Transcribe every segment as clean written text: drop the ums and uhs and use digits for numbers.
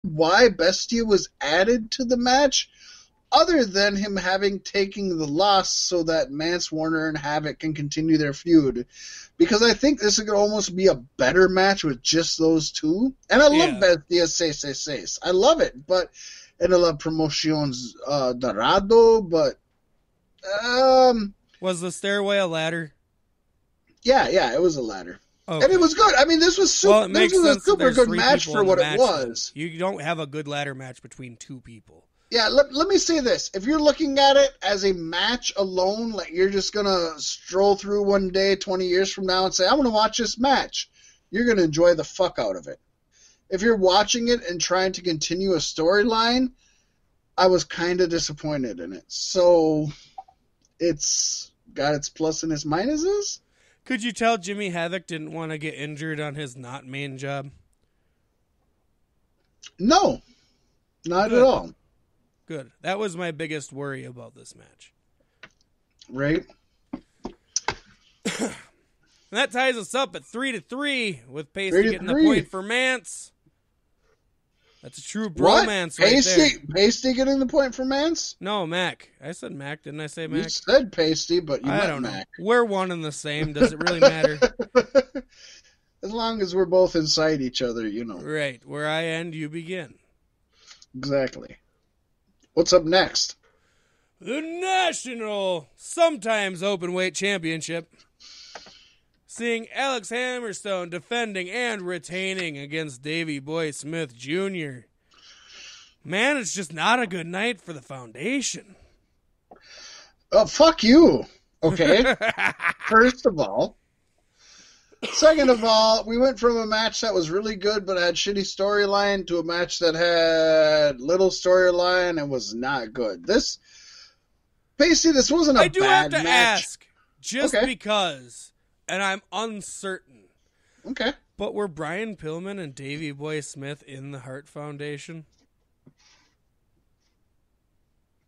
why Bestia was added to the match, other than him having taken the loss so that Mance Warner and Havoc can continue their feud. Because I think this is going to almost be a better match with just those two. And I love Bestia Seis. I love it, but and I love Promociones Dorado, but was the stairway a ladder? Yeah, it was a ladder. Okay. And it was good. I mean, this was a super good match for what it was. You don't have a good ladder match between two people. Yeah, let me say this. If you're looking at it as a match alone, like you're just going to stroll through one day 20 years from now and say, I'm going to watch this match, you're going to enjoy the fuck out of it. If you're watching it and trying to continue a storyline, I was kind of disappointed in it. So it's got its plus and its minuses. Could you tell Jimmy Havoc didn't want to get injured on his not main job? No, not at all. Good. That was my biggest worry about this match. Right. That ties us up at 3-3 with Paystee getting the point for Mance. That's a true bromance right there. Paystee getting the point for Mance? No, Mac. I said Mac. Didn't I say Mac? You said Paystee, but you meant know. Mac. We're one and the same. Does it really matter? As long as we're both inside each other, you know. Right. Where I end, you begin. Exactly. What's up next? The National Sometimes Openweight Championship. Seeing Alex Hammerstone defending and retaining against Davey Boy Smith Jr. Man, it's just not a good night for the Foundation. Fuck you. Okay. First of all. Second of all, we went from a match that was really good but had shitty storyline to a match that had little storyline and was not good. This wasn't a bad match. I do have to ask, just because, and I'm uncertain. Okay. But were Brian Pillman and Davey Boy Smith in the Hart Foundation?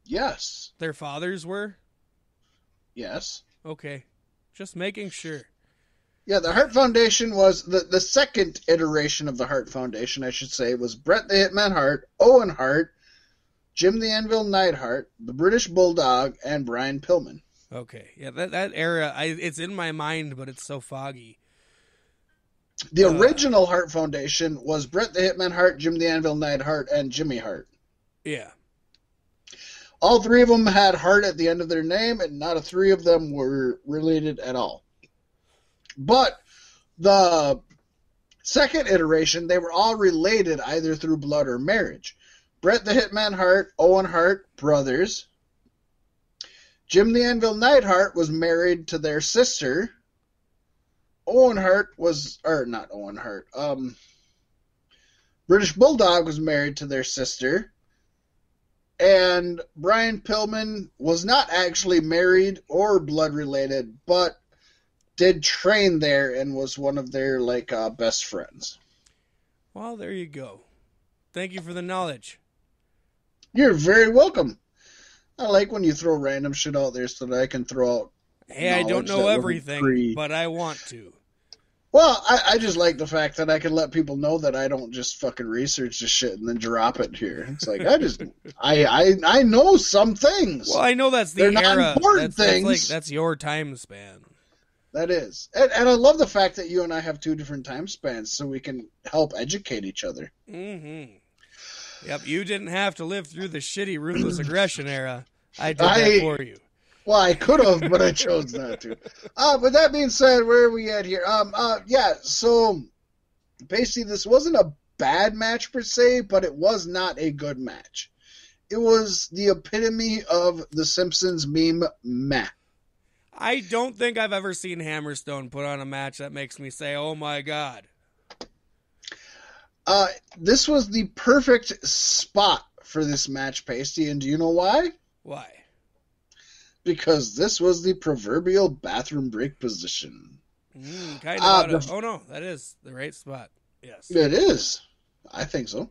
Yes. Their fathers were? Yes. Okay. Just making sure. Yeah, the Hart Foundation was the second iteration of the Hart Foundation, I should say, was Bret the Hitman Hart, Owen Hart, Jim the Anvil Neidhart, the British Bulldog, and Brian Pillman. Okay, yeah, that era, it's in my mind, but it's so foggy. The original Hart Foundation was Bret the Hitman Hart, Jim the Anvil Neidhart, and Jimmy Hart. Yeah. All three of them had Hart at the end of their name, and not a three of them were related at all. But the second iteration, they were all related either through blood or marriage. Bret the Hitman Hart, Owen Hart, brothers. Jim the Anvil Neidhart was married to their sister. British Bulldog was married to their sister. And Brian Pillman was not actually married or blood related, but did train there and was one of their best friends. Well, there you go. Thank you for the knowledge. You're very welcome. I like when you throw random shit out there so that I can throw out. Hey, I don't know everything, but I want to. Well, I just like the fact that I can let people know that I don't just fucking research this shit and then drop it here. It's like I know some things. Well, I know that's the They're not era. Important things. That's your time span. That is. And I love the fact that you and I have two different time spans so we can help educate each other. Mm-hmm. Yep, you didn't have to live through the shitty Ruthless Aggression era. I did that for you. Well, I could have, but I chose not to. With that being said, where are we at here? So basically this wasn't a bad match per se, but it was not a good match. It was the epitome of the Simpsons meme, meh. I don't think I've ever seen Hammerstone put on a match that makes me say, oh my God. This was the perfect spot for this match, Paystee, and do you know why? Why? Because this was the proverbial bathroom break position. Oh no, that is the right spot. Yes. It is. I think so.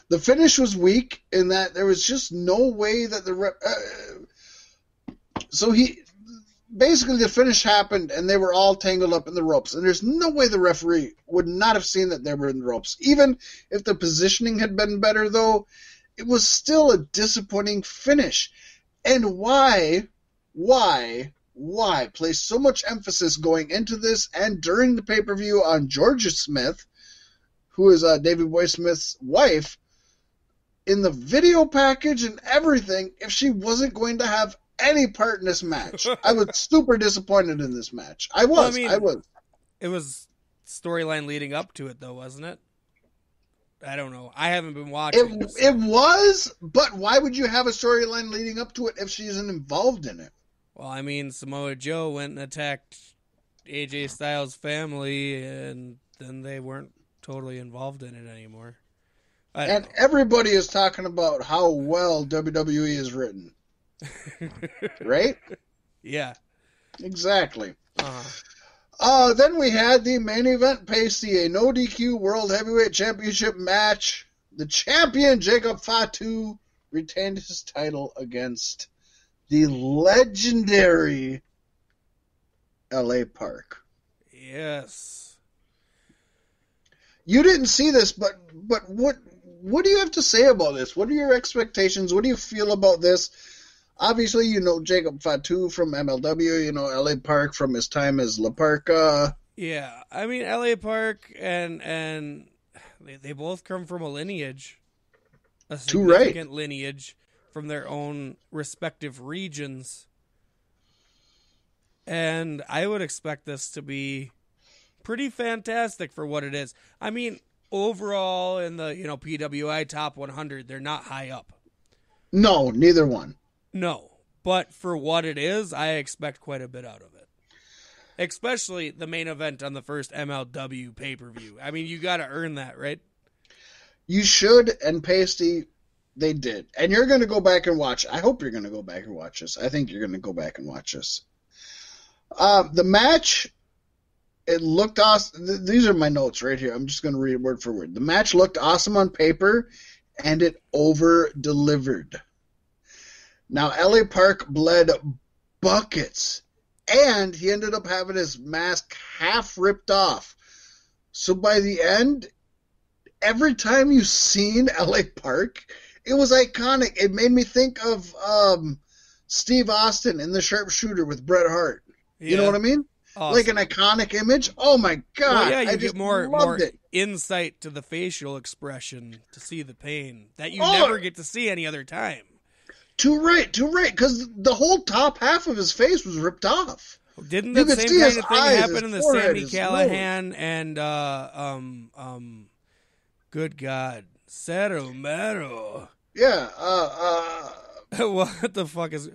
The finish was weak in that there was just no way that basically the finish happened and they were all tangled up in the ropes. And there's no way the referee would not have seen that they were in the ropes. Even if the positioning had been better, though, it was still a disappointing finish. And why place so much emphasis going into this and during the pay-per-view on Georgia Smith, who is Davey Boy Smith's wife, in the video package and everything, if she wasn't going to have any part in this match? I was super disappointed in this match. I was. It was storyline leading up to it, though, wasn't it? I don't know. I haven't been watching. It was, but why would you have a storyline leading up to it if she isn't involved in it? Well, I mean, Samoa Joe went and attacked AJ Styles' family, and then they weren't totally involved in it anymore. And everybody is talking about how well WWE is written. Right? Yeah. Exactly. Then we had the main event, Paystee, a no DQ World Heavyweight Championship match. The champion, Jacob Fatu, retained his title against the legendary LA Park. Yes. You didn't see this, but what do you have to say about this? What are your expectations? What do you feel about this? Obviously, you know Jacob Fatu from MLW, you know LA Park from his time as La Parka. Yeah, I mean LA Park and they both come from a lineage, a significant lineage from their own respective regions. And I would expect this to be pretty fantastic for what it is. I mean, overall in the, PWI top 100, they're not high up. No, neither one. No, but for what it is, I expect quite a bit out of it. Especially the main event on the first MLW pay-per-view. I mean, you got to earn that, right? You should, and Paystee, they did. And you're going to go back and watch. I hope you're going to go back and watch this. I think you're going to go back and watch this. The match, it looked awesome. These are my notes right here. I'm just going to read it word for word. The match looked awesome on paper, and it over-delivered. Now, LA Park bled buckets, and he ended up having his mask half ripped off. So by the end, every time you've seen LA Park, it was iconic. It made me think of Steve Austin in The Sharpshooter with Bret Hart. Yeah. You know what I mean? Awesome. Like an iconic image. Oh my God! Well, yeah, you I get just more it. insight to the facial expression to see the pain that you never get to see any other time. Too right. Because the whole top half of his face was ripped off. Didn't that same kind of thing happen in the Sami Callihan and good God, Cero Mero? Yeah. What the fuck is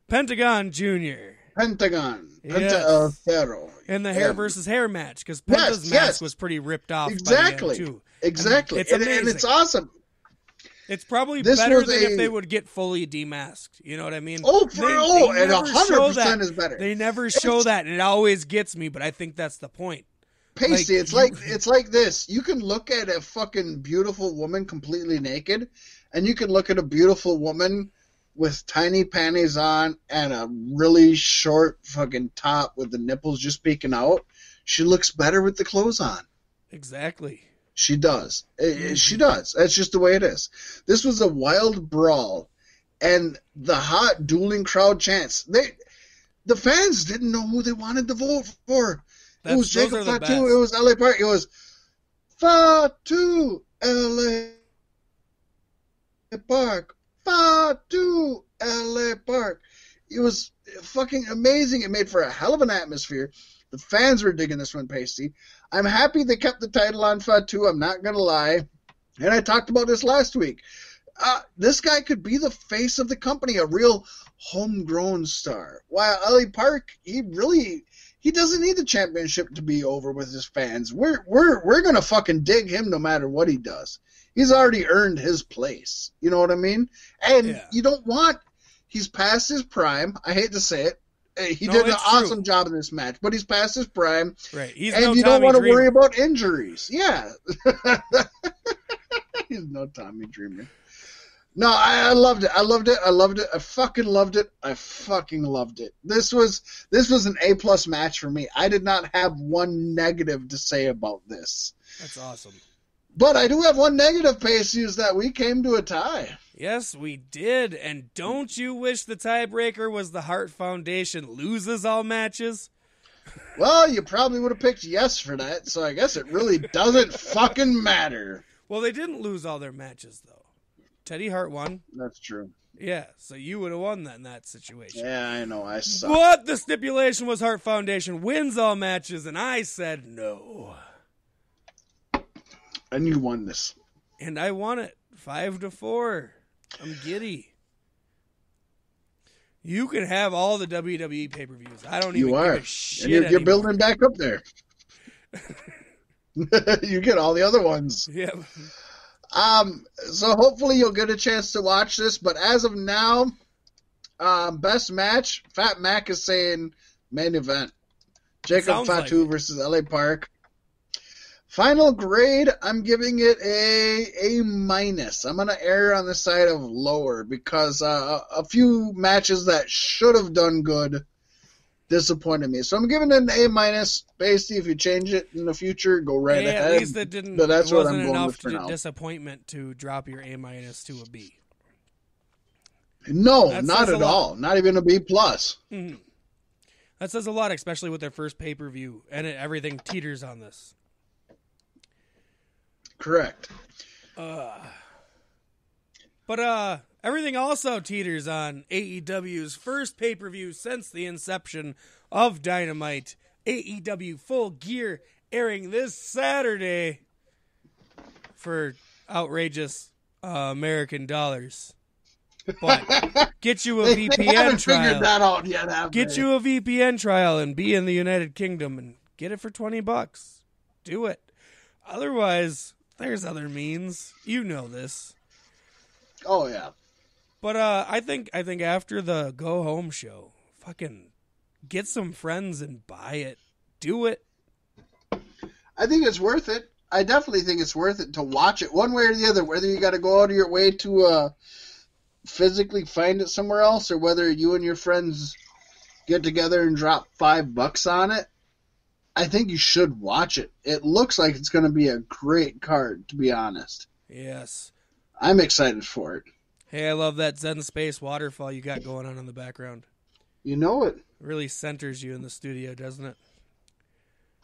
Pentagon Jr.? Pentagon. Yes. Cero. And the hair versus hair match, because Penta's mask was pretty ripped off. Exactly. By the end too. Exactly. It's amazing. And it's awesome. It's probably better than if they would get fully demasked. You know what I mean? Oh, and 100% is better. They never show that, and it always gets me, but I think that's the point. Paystee, it's like this. You can look at a fucking beautiful woman completely naked, and you can look at a beautiful woman with tiny panties on and a really short fucking top with the nipples just peeking out. She looks better with the clothes on. Exactly. She does. She does. That's just the way it is. This was a wild brawl, and the hot dueling crowd chants. The fans didn't know who they wanted to vote for. It was Jacob Fatu. It was LA Park. It was Fatu, LA Park. Fatu, LA Park. It was fucking amazing. It made for a hell of an atmosphere. The fans were digging this one, Paystee. I'm happy they kept the title on Fatu. I'm not going to lie. And I talked about this last week. This guy could be the face of the company, a real homegrown star. While LA Park, he doesn't need the championship to be over with his fans. We're going to fucking dig him no matter what he does. He's already earned his place. You know what I mean? And you don't want... He's past his prime. I hate to say it. He did an awesome job in this match, but he's past his prime. Right. And you don't want to worry about injuries. Yeah. He's no Tommy Dreamer. No, I loved it. I loved it. I loved it. I fucking loved it. I fucking loved it. This was an A+ match for me. I did not have one negative to say about this. That's awesome. But I do have one negative, Paystee, is that we came to a tie. Yes, we did. And don't you wish the tiebreaker was the Hart Foundation loses all matches? Well, you probably would have picked yes for that, so I guess it really doesn't fucking matter. Well, they didn't lose all their matches, though. Teddy Hart won. That's true. Yeah, so you would have won that in that situation. Yeah, I know. I suck. But the stipulation was Hart Foundation wins all matches, and I said no. And you won this. And I won it 5-4. I'm giddy. You can have all the WWE pay-per-views. I don't even give a shit and you're building back up there. You get all the other ones. Yeah. So hopefully you'll get a chance to watch this. But as of now, best match, Fat Mack is saying main event. Jacob Fatu versus LA Park. Final grade, I'm giving it A-. I'm going to err on the side of lower because a few matches that should have done good disappointed me. So I'm giving it an A-. Paystee, if you change it in the future, go right ahead. At least it didn't. But that's it what wasn't I'm going enough with for now. disappointment to drop your A- to a B. No, not at all. Not even a B+. Mm-hmm. That says a lot, especially with their first pay-per-view, and everything teeters on this. Correct. But everything also teeters on AEW's first pay-per-view since the inception of Dynamite. AEW Full Gear airing this Saturday for outrageous American dollars. But get you a VPN trial. Figured that out yet, have get they? you a VPN trial and be in the United Kingdom and get it for $20. Do it. Otherwise, there's other means. You know this. Oh yeah. But I think after the go home show, fucking get some friends and buy it. Do it. I think it's worth it. I definitely think it's worth it to watch it one way or the other. Whether you got to go out of your way to physically find it somewhere else, or whether you and your friends get together and drop $5 on it. I think you should watch it. It looks like it's going to be a great card, to be honest. Yes. I'm excited for it. Hey, I love that Zen Space waterfall you got going on in the background. You know it. Really centers you in the studio, doesn't it?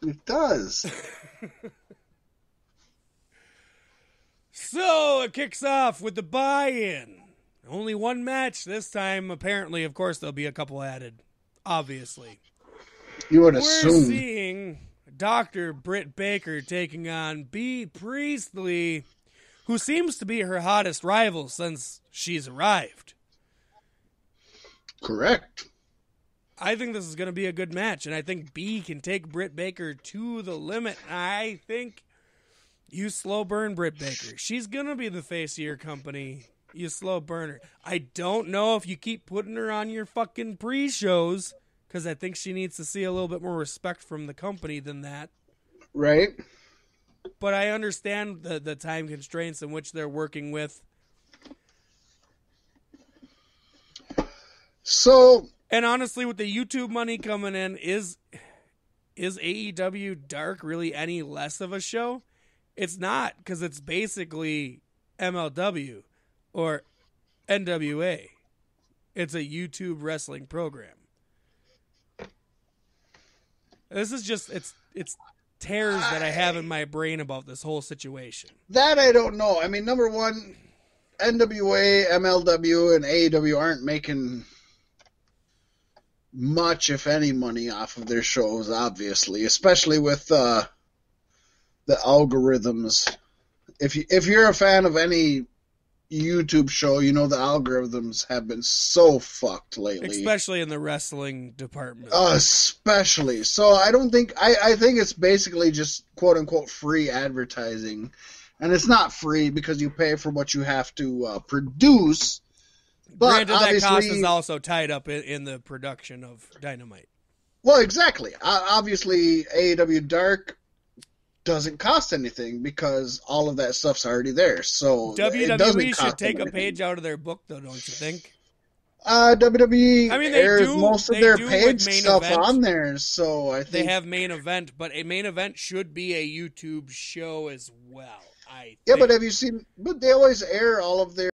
It does. So, it kicks off with the buy-in. Only one match this time. Apparently, of course, there'll be a couple added. Obviously. You would We're assume. seeing Dr. Britt Baker taking on B. Priestley, who seems to be her hottest rival since she's arrived. Correct. I think this is going to be a good match, and I think B can take Britt Baker to the limit. I think you slow burn Britt Baker. She's going to be the face of your company. You slow burn her. I don't know if you keep putting her on your fucking pre-shows, because I think she needs to see a little bit more respect from the company than that. Right. But I understand the time constraints in which they're working with. So, and honestly, with the YouTube money coming in, is AEW Dark really any less of a show? It's not, because it's basically MLW or NWA. It's a YouTube wrestling program. This is just, it's tears that I have in my brain about this whole situation. That I don't know. I mean, number one, NWA, MLW, and AEW aren't making much, if any, money off of their shows, obviously, especially with the algorithms. If you're a fan of any YouTube show, you know the algorithms have been so fucked lately. Especially in the wrestling department. Especially. So I don't think... I think it's basically just quote-unquote free advertising. And it's not free because you pay for what you have to produce. But granted, that cost is also tied up in the production of Dynamite. Well, exactly. Obviously, AEW Dark doesn't cost anything because all of that stuff's already there. So it doesn't WWE cost should take them a page out of their book, though, don't you think? WWE airs do, most of their paid stuff event. on there, so I think they have main event, but a main event should be a YouTube show as well. Yeah, but have you seen? But they always air all of their